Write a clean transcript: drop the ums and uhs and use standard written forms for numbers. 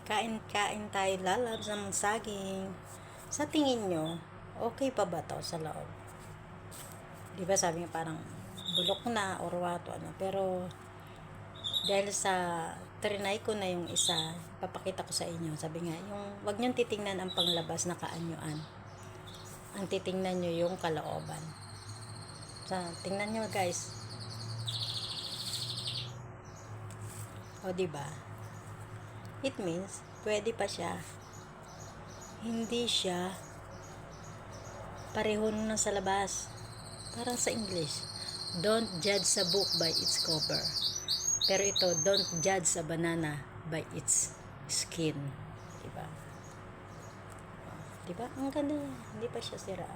Kain-kain tayo, lalabs ng saging. Sa tingin nyo, okay pa ba to sa loob? Di ba sabi nga parang bulok na or what, ano. Pero, dahil sa trinay ko na yung isa, papakita ko sa inyo. Sabi nga, yung wag nyo titingnan ang panglabas na kaanyuan. Ang titingnan nyo yung kalooban. Tingnan nyo guys. O, diba? It means, pwede pa siya. Hindi siya pareho nung nasa labas. Parang sa English, don't judge a book by its cover. Pero ito, don't judge a banana by its skin. Diba? Diba? Ang ganda. Hindi pa siya sira.